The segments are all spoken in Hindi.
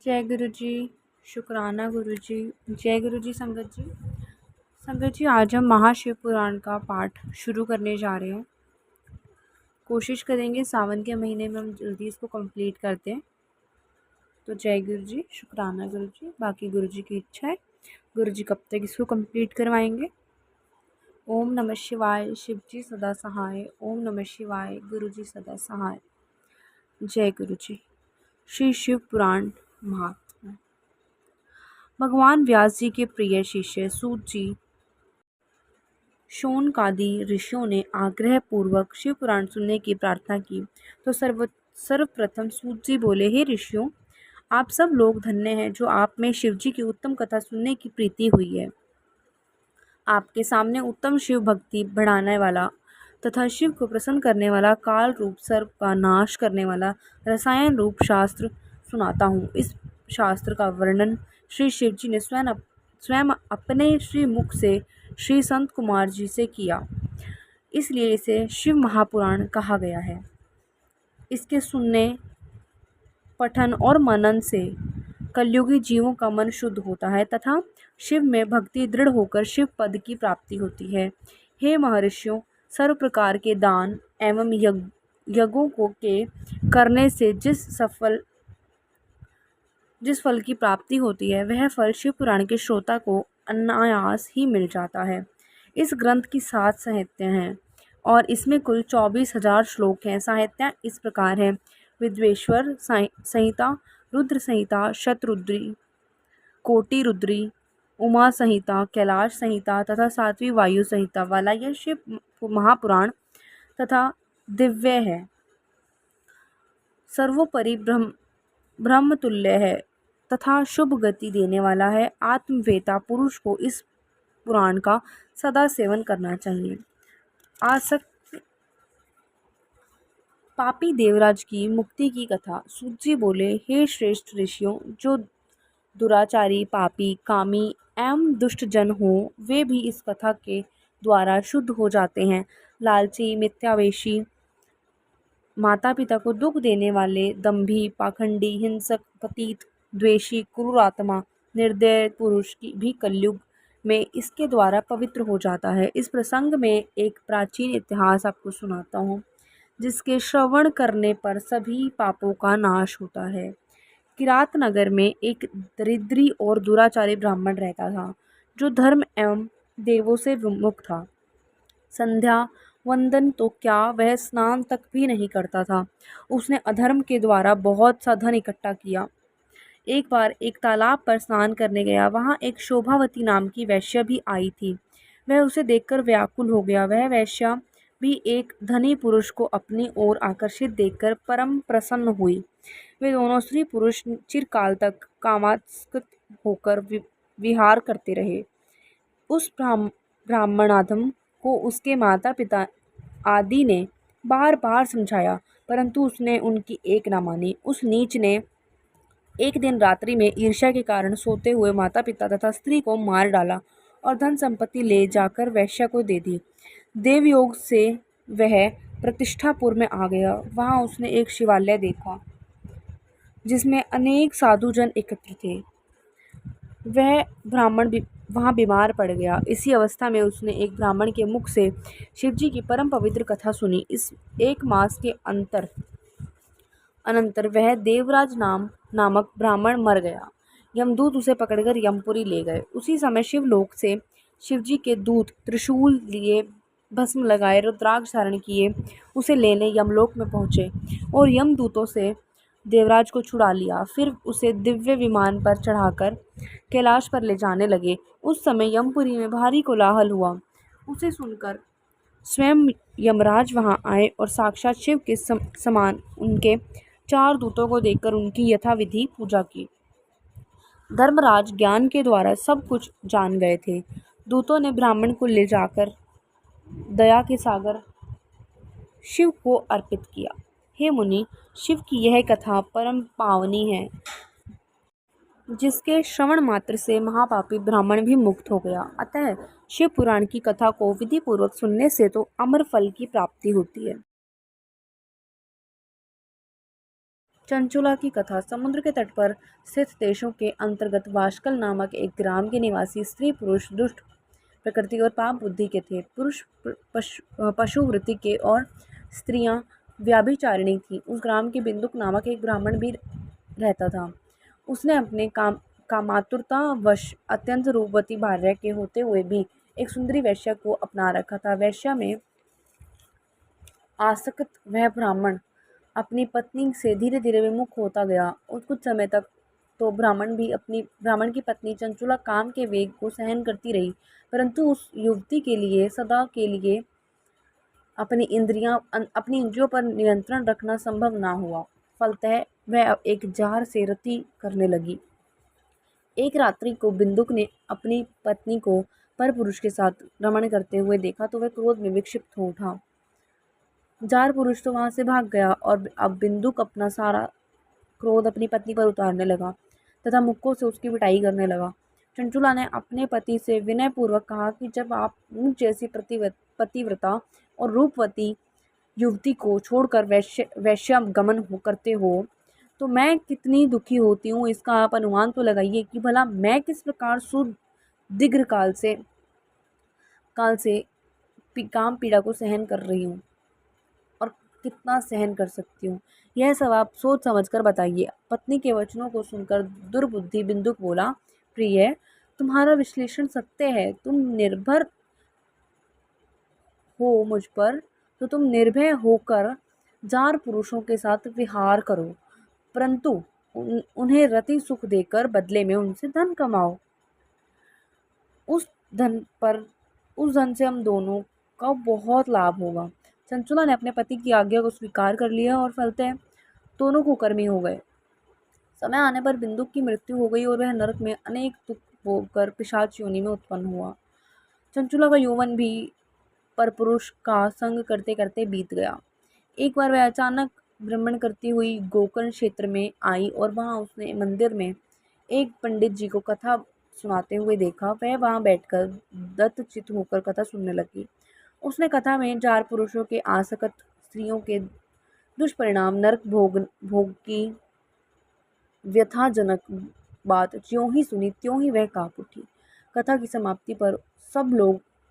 जय गुरु जी। शुक्राना गुरु जी। जय गुरु जी। संगत जी आज हम महाशिव पुराण का पाठ शुरू करने जा रहे हैं। कोशिश करेंगे सावन के महीने में हम जल्दी इसको कंप्लीट करते हैं। तो जय गुरु जी, शुक्राना गुरु जी। बाकी गुरु जी की इच्छा है, गुरु जी कब तक इसको कंप्लीट करवाएंगे। ओम नमः शिवाय। शिव जी सदा सहाय। ओम नमः शिवाय। गुरु जी सदा सहाय। जय गुरु जी। श्री शिव पुराण महात्म्य। भगवान व्यास जी के प्रिय शिष्य सूत जी शौनकादि ऋषियों ने आग्रह पूर्वक शिव पुराण सुनने की प्रार्थना की तो सर्वप्रथम सूत जी बोले, हे ऋषियों, आप सब लोग धन्य हैं जो आप में शिव जी की उत्तम कथा सुनने की प्रीति हुई है। आपके सामने उत्तम शिव भक्ति बढ़ाने वाला तथा शिव को प्रसन्न करने वाला काल रूप सर्प का नाश करने वाला रसायन रूप शास्त्र सुनाता हूँ। इस शास्त्र का वर्णन श्री शिव जी ने स्वयं अपने श्री मुख से श्री संत कुमार जी से किया, इसलिए इसे शिव महापुराण कहा गया है। इसके सुनने, पठन और मनन से कलयुगी जीवों का मन शुद्ध होता है तथा शिव में भक्ति दृढ़ होकर शिव पद की प्राप्ति होती है। हे महर्षियों, सर्व प्रकार के दान एवं यज्ञों को के करने से जिस फल की प्राप्ति होती है वह फल शिव पुराण के श्रोता को अनायास ही मिल जाता है। इस ग्रंथ की 7 संहिताएं हैं और इसमें कुल 24,000 श्लोक हैं। संहिताएं इस प्रकार हैं: विद्वेश्वर संहिता, रुद्र संहिता, शतरुद्री, कोटि रुद्री, उमा संहिता, कैलाश संहिता तथा 7वीं वायु संहिता वाला यह शिव महापुराण तथा दिव्य है, सर्वोपरि ब्रह्मतुल्य है तथा शुभ गति देने वाला है। आत्मवेता पुरुष को इस पुराण का सदा सेवन करना चाहिए। आसक्त पापी देवराज की मुक्ति की कथा। सूत जी बोले, हे श्रेष्ठ ऋषियों, जो दुराचारी, पापी, कामी एवं दुष्ट जन हो वे भी इस कथा के द्वारा शुद्ध हो जाते हैं। लालची, मिथ्यावेशी, माता पिता को दुख देने वाले, दंभी, पाखंडी, हिंसक, पतित, द्वेषी, क्रूर आत्मा, निर्दय पुरुष की भी कलयुग में इसके द्वारा पवित्र हो जाता है। इस प्रसंग में एक प्राचीन इतिहास आपको सुनाता हूँ, जिसके श्रवण करने पर सभी पापों का नाश होता है। किरात नगर में एक दरिद्री और दुराचारी ब्राह्मण रहता था, जो धर्म एवं देवों से विमुख था। संध्या वंदन तो क्या, वह स्नान तक भी नहीं करता था। उसने अधर्म के द्वारा बहुत सा धन इकट्ठा किया। एक बार एक तालाब पर स्नान करने गया। वहाँ एक शोभावती नाम की वैश्या भी आई थी। वह उसे देखकर व्याकुल हो गया। वह वैश्या भी एक धनी पुरुष को अपनी ओर आकर्षित देखकर परम प्रसन्न हुई। वे दोनों स्त्री पुरुष चिरकाल तक कामासक्त होकर विहार करते रहे। उस ब्राह्मणाधम को उसके माता पिता आदि ने बार बार समझाया, परंतु उसने उनकी एक न मानी। उस नीच ने एक दिन रात्रि में ईर्ष्या के कारण सोते हुए माता पिता तथा स्त्री को मार डाला और धन संपत्ति ले जाकर वैश्या को दे दी। देवयोग से वह प्रतिष्ठापुर में आ गया। वहां उसने एक शिवालय देखा जिसमें अनेक साधुजन एकत्र थे। वह ब्राह्मण वहाँ बीमार पड़ गया। इसी अवस्था में उसने एक ब्राह्मण के मुख से शिवजी की परम पवित्र कथा सुनी। इस एक मास के अनंतर वह देवराज नामक ब्राह्मण मर गया। यमदूत उसे पकड़कर यमपुरी ले गए। उसी समय शिवलोक से शिवजी के दूत त्रिशूल लिए, भस्म लगाए, रुद्राक्ष धारण किए उसे लेने यमलोक में पहुँचे और यमदूतों से देवराज को छुड़ा लिया। फिर उसे दिव्य विमान पर चढ़ाकर कैलाश पर ले जाने लगे। उस समय यमपुरी में भारी कोलाहल हुआ। उसे सुनकर स्वयं यमराज वहां आए और साक्षात शिव के समान उनके 4 दूतों को देखकर उनकी यथाविधि पूजा की। धर्मराज ज्ञान के द्वारा सब कुछ जान गए थे। दूतों ने ब्राह्मण को ले जाकर दया के सागर शिव को अर्पित किया। हे मुनि, शिव की यह कथा परम पावनी है, जिसके श्रवण मात्र से महापापी ब्राह्मण भी मुक्त हो गया। अतः शिव पुराण की कथा को विधि पूर्वक सुनने से तो अमर फल की प्राप्ति होती है। चंचुला की कथा। समुद्र के तट पर स्थित देशों के अंतर्गत वाशकल नामक एक ग्राम के निवासी स्त्री पुरुष दुष्ट प्रकृति और पाप बुद्धि के थे। पुरुष पशुवृत्ति के और स्त्रियां व्याभिचारिणी थीं। उस ग्राम के बिंदुक नामक एक ब्राह्मण भी रहता था। उसने अपने कामातुरता वश अत्यंत रूपवती भार्या के होते हुए भी एक सुंदरी वैश्या को अपना रखा था। वैश्या में आसक्त वह ब्राह्मण अपनी पत्नी से धीरे धीरे विमुख होता गया और कुछ समय तक तो ब्राह्मण की पत्नी चंचुला काम के वेग को सहन करती रही, परंतु उस युवती के लिए सदा के लिए अपनी इंद्रियों पर नियंत्रण रखना संभव ना हुआ। फलतः वह एक जार से रति करने लगी। एक रात्रि को बिंदुक ने अपनी पत्नी को पर पुरुष के साथ रमण करते हुए देखा तो वह क्रोध में विक्षिप्त हो उठा। जार पुरुष तो वहां से भाग गया और अब बिंदुक अपना सारा क्रोध अपनी पत्नी पर उतारने लगा तथा मुक्कों से उसकी पिटाई करने लगा। चंचुला ने अपने पति से विनय पूर्वक कहा कि जब आप मुझ जैसी पतिव्रता और रूपवती युवती को छोड़कर वैश्यागमन करते हो तो मैं कितनी दुखी होती हूँ, इसका आप अनुमान तो लगाइए कि भला मैं किस प्रकार सुदीर्घ काल से काम पीड़ा को सहन कर रही हूँ और कितना सहन कर सकती हूँ, यह सब आप सोच समझकर बताइए। पत्नी के वचनों को सुनकर दुर्बुद्धि बिंदुक बोला, प्रिय, तुम्हारा विश्लेषण सत्य है। तुम निर्भर हो मुझ पर तो तुम निर्भय होकर जार पुरुषों के साथ विहार करो, परंतु उन्हें रति सुख देकर बदले में उनसे धन कमाओ। उस उस धन से हम दोनों का बहुत लाभ होगा। चंचुला ने अपने पति की आज्ञा को स्वीकार कर लिया और फलतः दोनों कुकर्मी हो गए। समय आने पर बिंदुक की मृत्यु हो गई और वह नरक में अनेक दुख भोगकर पिशाच योनि में उत्पन्न हुआ। चंचुला का यौवन भी परपुरुष का संग करते करते बीत गया। एक बार वह अचानक भ्रमण करती हुई गोकर्ण क्षेत्र में आई और वहां उसने मंदिर में एक पंडित जी को कथा सुनाते हुए देखा। वह वहां बैठकर दत्तचित्त होकर कथा सुनने लगी। उसने कथा में जार पुरुषों के आसक्त स्त्रियों के दुष्परिणाम नरक भोग की व्यथाजनक बात ज्यों ही सुनी त्यों ही वह कांप उठी। कथा की समाप्ति पर सब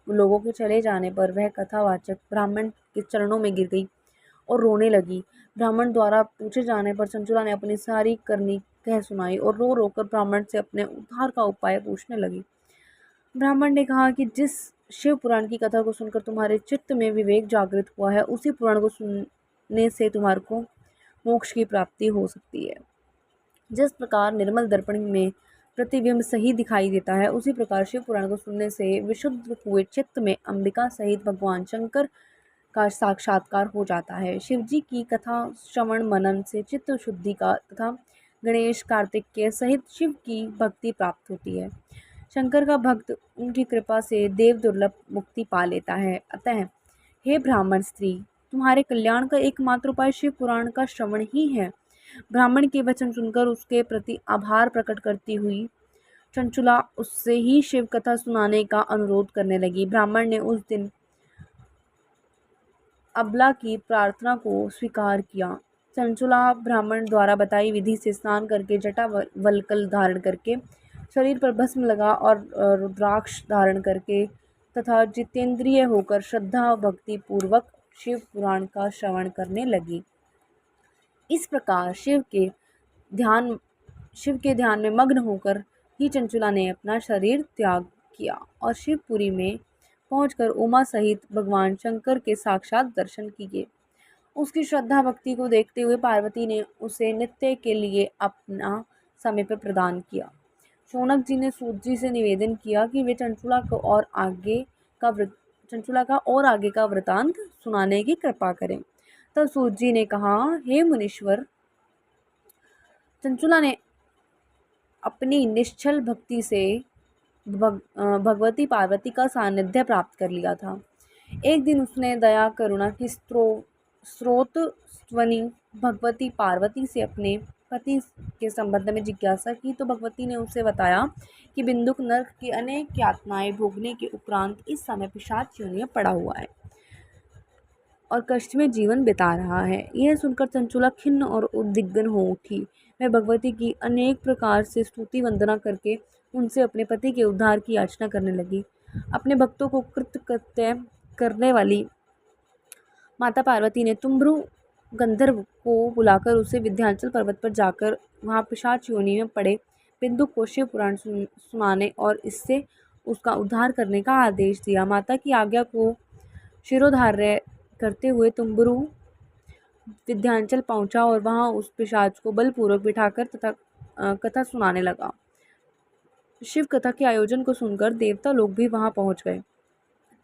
लोगों के चले जाने पर वह कथावाचक ब्राह्मण के चरणों में गिर गई और रोने लगी। ब्राह्मण द्वारा पूछे जाने पर चंचुला ने अपनी सारी करनी कह सुनाई और रो रो कर ब्राह्मण से अपने उद्धार का उपाय पूछने लगी। ब्राह्मण ने कहा कि जिस शिव पुराण की कथा को सुनकर तुम्हारे चित्त में विवेक जागृत हुआ है, उसी पुराण को सुनने से तुम्हारे को मोक्ष की प्राप्ति हो सकती है। जिस प्रकार निर्मल दर्पण में प्रतिबिंब सही दिखाई देता है, उसी प्रकार शिव पुराण को सुनने से विशुद्ध हुए चित्त में अंबिका सहित भगवान शंकर का साक्षात्कार हो जाता है। शिव जी की कथा श्रवण मनन से चित्त शुद्धि का तथा गणेश कार्तिकेय सहित शिव की भक्ति प्राप्त होती है। शंकर का भक्त उनकी कृपा से देव दुर्लभ मुक्ति पा लेता है। अतः हे ब्राह्मण स्त्री, तुम्हारे कल्याण का एकमात्र उपाय शिव पुराण का श्रवण ही है। ब्राह्मण के वचन सुनकर उसके प्रति आभार प्रकट करती हुई चंचुला उससे ही शिव कथा सुनाने का अनुरोध करने लगी। ब्राह्मण ने उस दिन अबला की प्रार्थना को स्वीकार किया। चंचुला ब्राह्मण द्वारा बताई विधि से स्नान करके जटा वल्कल धारण करके शरीर पर भस्म लगा और रुद्राक्ष धारण करके तथा जितेंद्रिय होकर श्रद्धा भक्ति पूर्वक शिव पुराण का श्रवण करने लगी। इस प्रकार शिव के ध्यान में मग्न होकर ही चंचुला ने अपना शरीर त्याग किया और शिवपुरी में पहुंचकर उमा सहित भगवान शंकर के साक्षात दर्शन किए। उसकी श्रद्धा भक्ति को देखते हुए पार्वती ने उसे नित्य के लिए अपना समीप प्रदान किया। शौनक जी ने सूत जी से निवेदन किया कि वे चंचुला का और आगे का वृतांत सुनाने की कृपा करें। तब सूत जी ने कहा, हे मुनीश्वर, चंचुला ने अपनी निश्चल भक्ति से भगवती पार्वती का सानिध्य प्राप्त कर लिया था। एक दिन उसने दया करुणा की स्रोत स्वनी भगवती पार्वती से अपने पति के संबंध में जिज्ञासा की तो भगवती ने उसे बताया कि बिंदुक नरक की अनेक यातनाएं भोगने के उपरांत इस समय पिशाच योनि में पड़ा हुआ है। और कष्ट में जीवन बिता रहा है। यह सुनकर चंचुला खिन्न और उद्विग्न हो उठी। वह भगवती की अनेक प्रकार से स्तुति वंदना करके उनसे अपने पति के उद्धार की याचना करने लगी। अपने भक्तों को कृतकृत्य करने वाली माता पार्वती ने तुम्भ्रु गंधर्व को बुलाकर उसे विंध्याचल पर्वत पर जाकर वहाँ पिशाच योनि में पड़े बिंदु को शिव पुराण सुनाने और इससे उसका उद्धार करने का आदेश दिया। माता की आज्ञा को शिरोधार्य करते हुए तुम्भ्रु विंध्याचल पहुंचा और वहां उस पिशाच को बलपूर्वक बिठाकर तथा कथा सुनाने लगा। शिव कथा के आयोजन को सुनकर देवता लोग भी वहां पहुंच गए।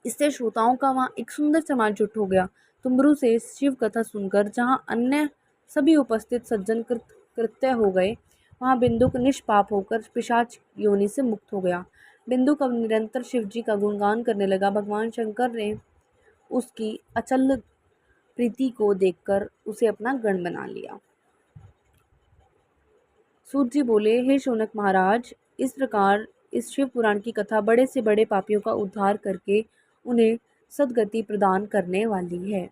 इससे श्रोताओं का वहां एक सुंदर समाज जुट हो गया। तुम्भ्रु से शिव कथा सुनकर जहां अन्य सभी उपस्थित सज्जन कृत्य हो गए, वहां बिंदुक निष्पाप होकर पिशाच योनि से मुक्त हो गया। बिंदुक अब निरंतर शिव जी का गुणगान करने लगा। भगवान शंकर ने उसकी अचल प्रीति को देखकर उसे अपना गण बना लिया। सूत जी बोले, हे शौनक महाराज, इस प्रकार इस शिव पुराण की कथा बड़े से बड़े पापियों का उद्धार करके उन्हें सद्गति प्रदान करने वाली है।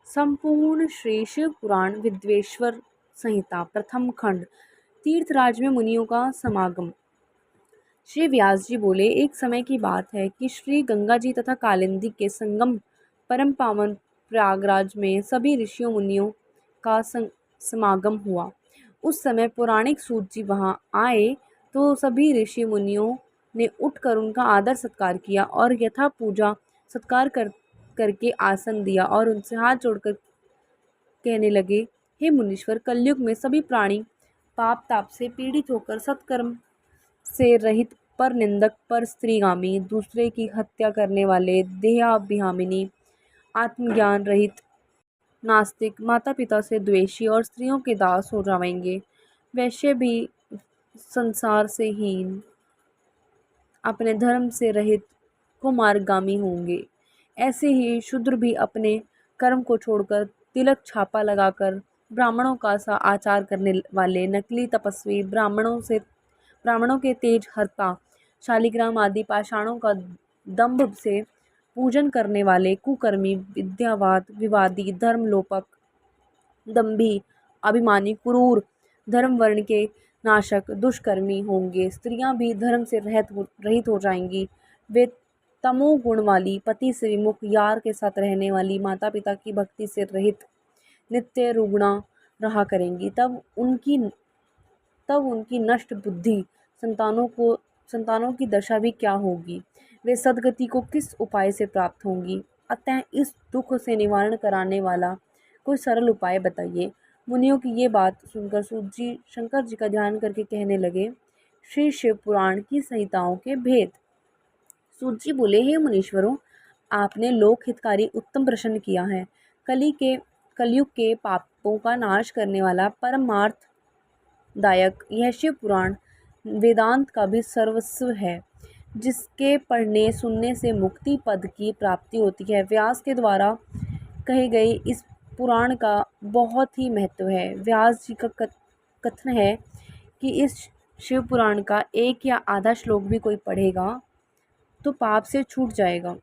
संपूर्ण श्री शिव पुराण विद्वेश्वर संहिता प्रथम खंड। तीर्थराज में मुनियों का समागम। श्री व्यास जी बोले, एक समय की बात है कि श्री गंगा जी तथा कालिंदी के संगम परम पावन प्रयागराज में सभी ऋषियों मुनियों का समागम हुआ। उस समय पौराणिक सूत जी वहाँ आए तो सभी ऋषि मुनियों ने उठकर उनका आदर सत्कार किया और यथा पूजा सत्कार करके आसन दिया और उनसे हाथ जोड़कर कहने लगे, हे मुनीश्वर, कलयुग में सभी प्राणी पाप ताप से पीड़ित होकर सत्कर्म से रहित, पर निंदक, पर स्त्रीगामी, दूसरे की हत्या करने वाले, देहाभिमानी, आत्मज्ञान रहित, नास्तिक, माता पिता से द्वेषी और स्त्रियों के दास हो जाएंगे। वैश्य भी संसार से हीन, अपने धर्म से रहित, कुमार्गामी होंगे। ऐसे ही शूद्र भी अपने कर्म को छोड़कर तिलक छापा लगाकर ब्राह्मणों का सा आचार करने वाले, नकली तपस्वी, ब्राह्मणों के तेज हरता, शालिग्राम आदि पाषाणों का दंभ से पूजन करने वाले, कुकर्मी, विद्यावाद, विवादी, धर्मलोपक, दंभी, अभिमानी, क्रूर, धर्म वर्ण के नाशक, दुष्कर्मी होंगे। स्त्रियां भी धर्म से रहित हो जाएंगी। वे तमोगुण वाली, पति से विमुख, यार के साथ रहने वाली, माता पिता की भक्ति से रहित, नित्य रुग्णा रहा करेंगी। तब उनकी नष्ट बुद्धि संतानों की दशा भी क्या होगी? वे सद्गति को किस उपाय से प्राप्त होंगी? अतः इस दुख से निवारण कराने वाला कोई सरल उपाय बताइए। मुनियों की ये बात सुनकर सूत जी शंकर जी का ध्यान करके कहने लगे, श्री शिव पुराण की संहिताओं के भेद। सूत जी बोले, हे मुनीश्वरों, आपने लोक हितकारी उत्तम प्रश्न किया है। कलयुग के पापों का नाश करने वाला परमार्थ दायक यह शिव पुराण वेदांत का भी सर्वस्व है, जिसके पढ़ने सुनने से मुक्ति पद की प्राप्ति होती है। व्यास के द्वारा कहे गए इस पुराण का बहुत ही महत्व है। व्यास जी का कथन है कि इस शिव पुराण का एक या आधा श्लोक भी कोई पढ़ेगा तो पाप से छूट जाएगा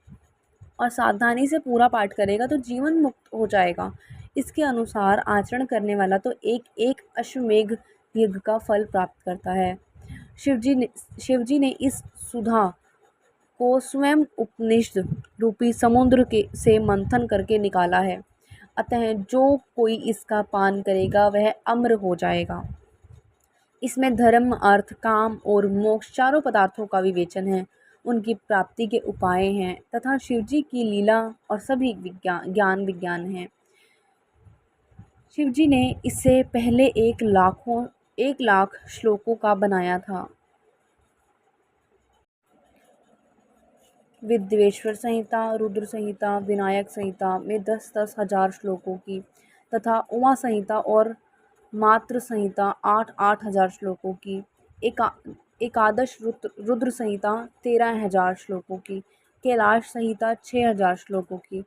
और सावधानी से पूरा पाठ करेगा तो जीवन मुक्त हो जाएगा। इसके अनुसार आचरण करने वाला तो एक एक अश्वमेघ यज्ञ का फल प्राप्त करता है। शिवजी ने इस सुधा को स्वयं उपनिषद रूपी समुद्र से मंथन करके निकाला है। अतः जो कोई इसका पान करेगा वह अमर हो जाएगा। इसमें धर्म, अर्थ, काम और मोक्ष चारों पदार्थों का विवेचन है, उनकी प्राप्ति के उपाय हैं तथा शिवजी की लीला और सभी ज्ञान विज्ञान हैं। शिवजी ने इससे पहले 1,00,000 श्लोकों का बनाया था। विद्वेश्वर संहिता, रुद्र संहिता, विनायक संहिता में 10-10 हजार श्लोकों की तथा उमा संहिता और मात्र संहिता 8-8 हजार श्लोकों की, एकादश रुद्र संहिता 13,000 श्लोकों की, कैलाश संहिता 6,000 श्लोकों की,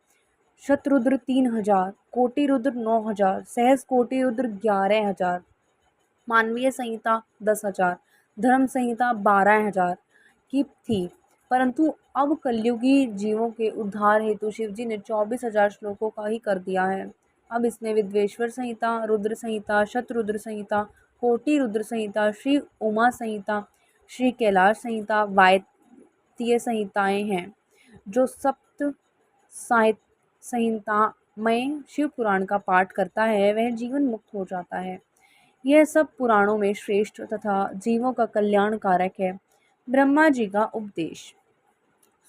शतरुद्र 3,000, कोटि रुद्र 9,000, सहस कोटि रुद्र 11,000, मानवीय संहिता 10,000, धर्म संहिता 12,000 की थी। परंतु अब कलयुगी जीवों के उद्धार हेतु शिवजी ने 24,000 श्लोकों का ही कर दिया है। अब इसमें विद्वेश्वर संहिता, रुद्र संहिता, शतरुद्र संहिता, कोटि रुद्र संहिता, श्री उमा संहिता, श्री कैलाश संहिता, वायतीय संहिताएं हैं। जो सप्त संहिता में शिव पुराण का पाठ करता है वह जीवन मुक्त हो जाता है। यह सब पुराणों में श्रेष्ठ तथा जीवों का कल्याण कारक है। ब्रह्मा जी का उपदेश।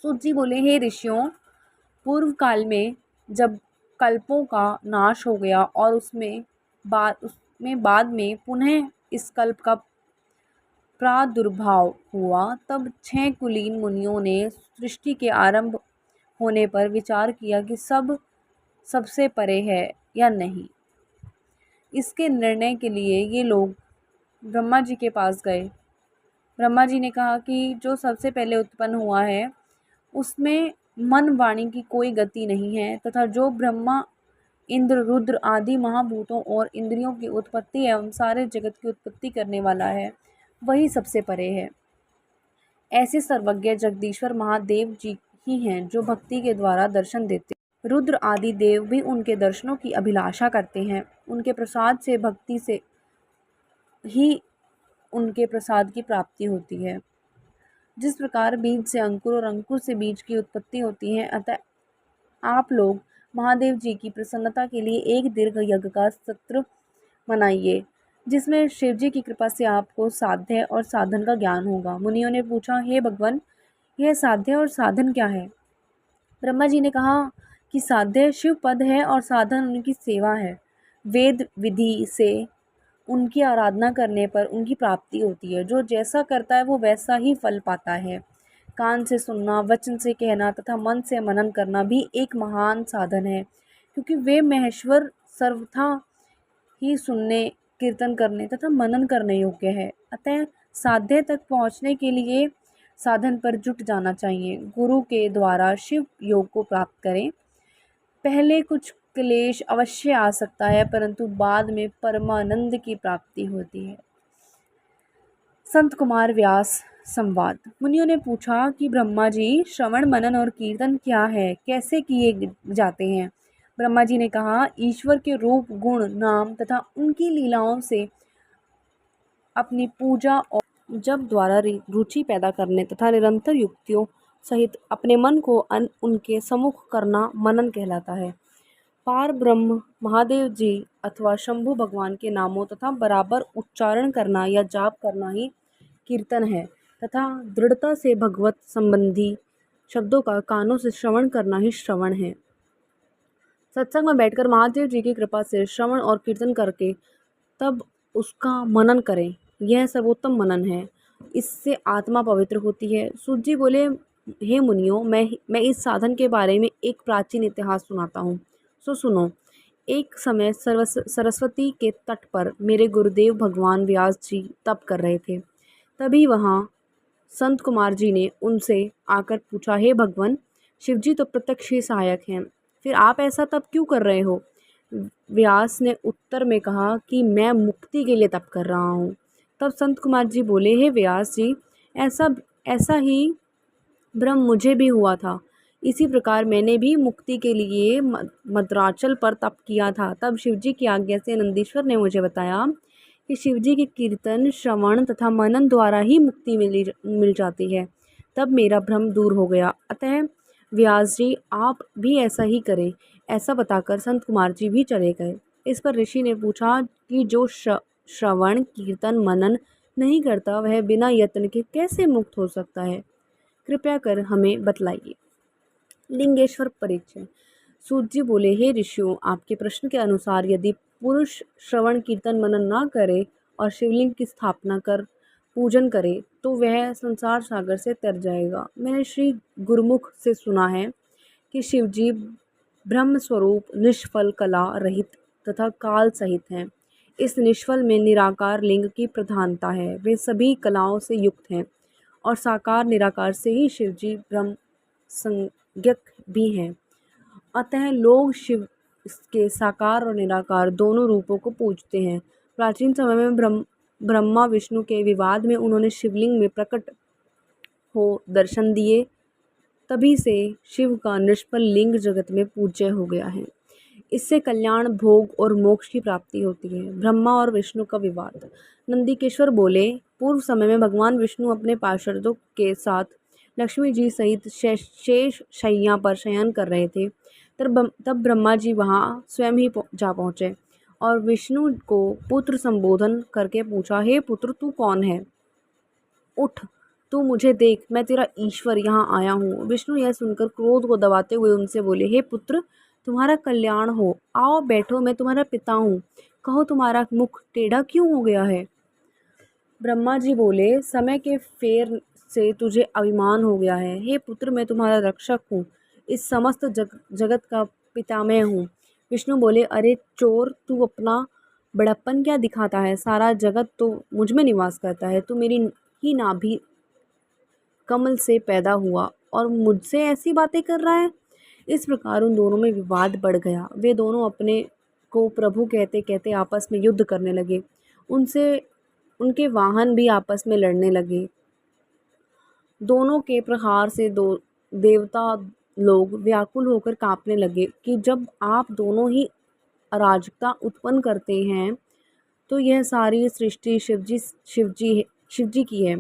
सूत जी बोले, हे ऋषियों, पूर्व काल में जब कल्पों का नाश हो गया और उसमें बाद में पुनः इस कल्प का प्रादुर्भाव हुआ, तब 6 कुलीन मुनियों ने सृष्टि के आरंभ होने पर विचार किया कि सबसे परे है या नहीं। इसके निर्णय के लिए ये लोग ब्रह्मा जी के पास गए। ब्रह्मा जी ने कहा कि जो सबसे पहले उत्पन्न हुआ है उसमें मन वाणी की कोई गति नहीं है तथा जो ब्रह्मा, इंद्र, रुद्र आदि महाभूतों और इंद्रियों की उत्पत्ति एवं सारे जगत की उत्पत्ति करने वाला है, वही सबसे परे है। ऐसे सर्वज्ञ जगदीश्वर महादेव जी ही हैं जो भक्ति के द्वारा दर्शन देते हैं। रुद्र आदि देव भी उनके दर्शनों की अभिलाषा करते हैं। उनके प्रसाद से भक्ति से ही उनके प्रसाद की प्राप्ति होती है। जिस प्रकार बीज से अंकुर और अंकुर से बीज की उत्पत्ति होती है, अतः आप लोग महादेव जी की प्रसन्नता के लिए एक दीर्घ यज्ञ का सत्र मनाइए, जिसमें शिव जी की कृपा से आपको साध्य और साधन का ज्ञान होगा। मुनियों ने पूछा, हे भगवान, यह साध्य और साधन क्या है? ब्रह्मा जी ने कहा कि साध्य शिव पद है और साधन उनकी सेवा है। वेद विधि से उनकी आराधना करने पर उनकी प्राप्ति होती है। जो जैसा करता है वो वैसा ही फल पाता है। कान से सुनना, वचन से कहना तथा मन से मनन करना भी एक महान साधन है, क्योंकि वे महेश्वर सर्वथा ही सुनने, कीर्तन करने तथा मनन करने योग्य है। अतः साध्य तक पहुँचने के लिए साधन पर जुट जाना चाहिए। गुरु के द्वारा शिव योग को प्राप्त करें। पहले कुछ क्लेश अवश्य आ सकता है, परंतु बाद में परमानंद की प्राप्ति होती है। संत कुमार व्यास संवाद। मुनियों ने पूछा कि ब्रह्मा जी, श्रवण, मनन और कीर्तन क्या है, कैसे किए जाते हैं? ब्रह्मा जी ने कहा, ईश्वर के रूप, गुण, नाम तथा उनकी लीलाओं से अपनी पूजा और जप द्वारा रुचि पैदा करने तथा निरंतर युक्तियों सहित अपने मन को उनके सम्मुख करना मनन कहलाता है। पार ब्रह्म महादेव जी अथवा शंभु भगवान के नामों तथा बराबर उच्चारण करना या जाप करना ही कीर्तन है तथा दृढ़ता से भगवत संबंधी शब्दों का कानों से श्रवण करना ही श्रवण है। सत्संग में बैठकर महादेव जी की कृपा से श्रवण और कीर्तन करके तब उसका मनन करें, यह सर्वोत्तम मनन है। इससे आत्मा पवित्र होती है। सूत जी बोले, हे मुनियों, मैं इस साधन के बारे में एक प्राचीन इतिहास सुनाता हूँ, सो सुनो। एक समय सरस्वती के तट पर मेरे गुरुदेव भगवान व्यास जी तप कर रहे थे। तभी वहाँ संत कुमार जी ने उनसे आकर पूछा, हे भगवान, शिवजी तो प्रत्यक्ष ही सहायक हैं, फिर आप ऐसा तप क्यों कर रहे हो? व्यास ने उत्तर में कहा कि मैं मुक्ति के लिए तप कर रहा हूँ। तब संत कुमार जी बोले, हे व्यास जी, ऐसा ही भ्रम मुझे भी हुआ था। इसी प्रकार मैंने भी मुक्ति के लिए मद्राचल पर तप किया था। तब शिवजी की आज्ञा से नंदीश्वर ने मुझे बताया कि शिवजी के कीर्तन, श्रवण तथा मनन द्वारा ही मुक्ति मिल जाती है। तब मेरा भ्रम दूर हो गया। अतः व्यास जी, आप भी ऐसा ही करें। ऐसा बताकर संत कुमार जी भी चले गए। इस पर ऋषि ने पूछा कि जो श्रवण, कीर्तन, मनन नहीं करता वह बिना यत्न के कैसे मुक्त हो सकता है? कृपया कर हमें बतलाइए। लिंगेश्वर परिचय। सूत जी बोले, हे ऋषियों, आपके प्रश्न के अनुसार यदि पुरुष श्रवण, कीर्तन, मनन ना करे और शिवलिंग की स्थापना कर पूजन करे तो वह संसार सागर से तर जाएगा। मैंने श्री गुरुमुख से सुना है कि शिवजी ब्रह्म स्वरूप, निष्फल, कला रहित तथा काल सहित हैं। इस निष्फल में निराकार लिंग की प्रधानता है। वे सभी कलाओं से युक्त हैं और साकार निराकार से ही शिवजी ब्रह्म संज्ञक भी हैं। अतः लोग शिव के साकार और निराकार दोनों रूपों को पूजते हैं। प्राचीन समय में ब्रह्मा विष्णु के विवाद में उन्होंने शिवलिंग में प्रकट हो दर्शन दिए, तभी से शिव का निष्फल लिंग जगत में पूज्य हो गया है। इससे कल्याण, भोग और मोक्ष की प्राप्ति होती है। ब्रह्मा और विष्णु का विवाद। नंदीकेश्वर बोले, पूर्व समय में भगवान विष्णु अपने पार्षदों के साथ लक्ष्मी जी सहित शेष शैया पर शयन कर रहे थे। तब ब्रह्मा जी वहाँ स्वयं ही जा पहुँचे और विष्णु को पुत्र संबोधन करके पूछा, हे पुत्र, तू कौन है? उठ, तू मुझे देख, मैं तेरा ईश्वर यहाँ आया हूँ। विष्णु यह सुनकर क्रोध को दबाते हुए उनसे बोले, हे पुत्र, तुम्हारा कल्याण हो, आओ बैठो, मैं तुम्हारा पिता हूँ। कहो, तुम्हारा मुख टेढ़ा क्यों हो गया है? ब्रह्मा जी बोले, समय के फेर से तुझे अभिमान हो गया है। हे पुत्र, मैं तुम्हारा रक्षक हूँ, इस समस्त जगत का पितामह हूँ। विष्णु बोले, अरे चोर, तू अपना बड़प्पन क्या दिखाता है? सारा जगत तो मुझ में निवास करता है। तू मेरी ही नाभि कमल से पैदा हुआ और मुझसे ऐसी बातें कर रहा है? इस प्रकार उन दोनों में विवाद बढ़ गया। वे दोनों अपने को प्रभु कहते कहते आपस में युद्ध करने लगे। उनके वाहन भी आपस में लड़ने लगे। दोनों के प्रहार से दो देवता लोग व्याकुल होकर कांपने लगे कि जब आप दोनों ही अराजकता उत्पन्न करते हैं तो यह सारी सृष्टि शिवजी की है।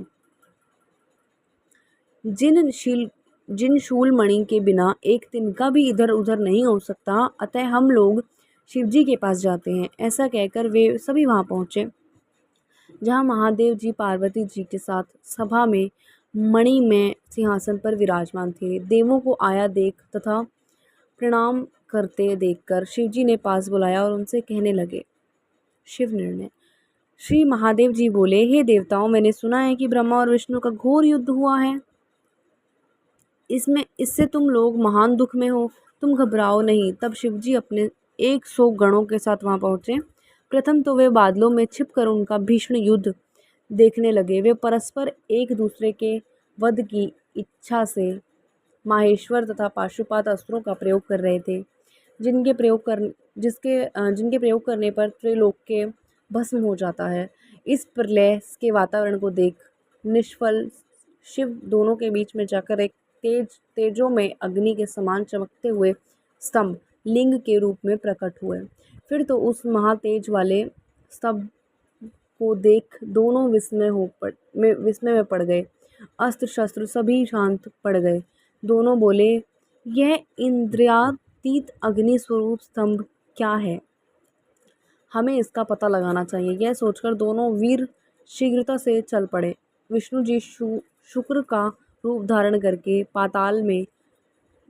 जिन शूलमणि के बिना एक तिनका भी इधर उधर नहीं हो सकता, अतः हम लोग शिवजी के पास जाते हैं। ऐसा कहकर वे सभी वहाँ पहुँचे, जहाँ महादेव जी पार्वती जी के साथ सभा में मणि में सिंहासन पर विराजमान थे। देवों को आया देख तथा प्रणाम करते देखकर शिवजी ने पास बुलाया और उनसे कहने लगे, शिव निर्णय। श्री महादेव जी बोले, हे देवताओं, मैंने सुना है कि ब्रह्मा और विष्णु का घोर युद्ध हुआ है। इससे तुम लोग महान दुख में हो। तुम घबराओ नहीं। तब शिवजी अपने 100 गणों के साथ वहां पहुंचे। प्रथम तो वे बादलों में छिपकर उनका भीषण युद्ध देखने लगे। वे परस्पर एक दूसरे के वध की इच्छा से माहेश्वर तथा पाशुपात अस्त्रों का प्रयोग कर रहे थे, जिनके प्रयोग करने पर त्रिलोक्य भस्म हो जाता है। इस प्रलय के वातावरण को देख निष्फल शिव दोनों के बीच में जाकर एक तेजों में अग्नि के समान चमकते हुए स्तंभ लिंग के रूप में प्रकट हुए। फिर तो उस महातेज वाले स्तंभ को देख दोनों विस्मय में पड़ गए। अस्त्र शस्त्र सभी शांत पड़ गए। दोनों बोले, यह इंद्रियातीत अग्नि स्वरूप स्तंभ क्या है? हमें इसका पता लगाना चाहिए। यह सोचकर दोनों वीर शीघ्रता से चल पड़े। विष्णु जी शुक्र का रूप धारण करके पाताल में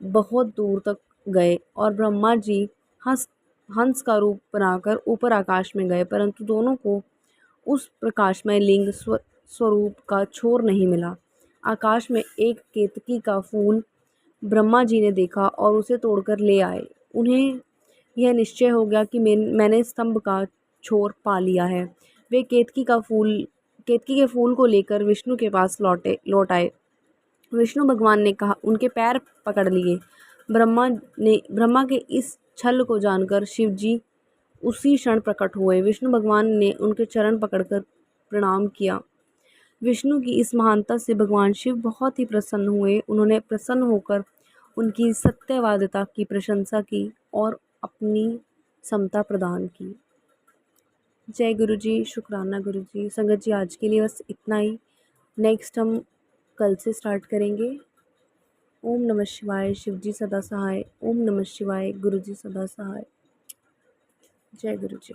बहुत दूर तक गए और ब्रह्मा जी हंस का रूप बनाकर ऊपर आकाश में गए, परंतु दोनों को उस प्रकाशमय लिंग स्वरूप का छोर नहीं मिला। आकाश में एक केतकी का फूल ब्रह्मा जी ने देखा और उसे तोड़कर ले आए। उन्हें यह निश्चय हो गया कि मैंने स्तंभ का छोर पा लिया है। वे केतकी के फूल को लेकर विष्णु के पास लौट आए। विष्णु भगवान ने कहा, उनके पैर पकड़ लिए। ब्रह्मा के इस छल को जानकर शिव जी उसी क्षण प्रकट हुए। विष्णु भगवान ने उनके चरण पकड़कर प्रणाम किया। विष्णु की इस महानता से भगवान शिव बहुत ही प्रसन्न हुए। उन्होंने प्रसन्न होकर उनकी सत्यवादिता की प्रशंसा की और अपनी समता प्रदान की। जय गुरु जी, शुक्राना गुरु जी। संगत जी, आज के लिए बस इतना ही। नेक्स्ट हम कल से स्टार्ट करेंगे। ओम नमः शिवाय। शिव जी सदा सहाय। ओम नमः शिवाय। गुरु जी सदा सहाय। जय गुरु जी।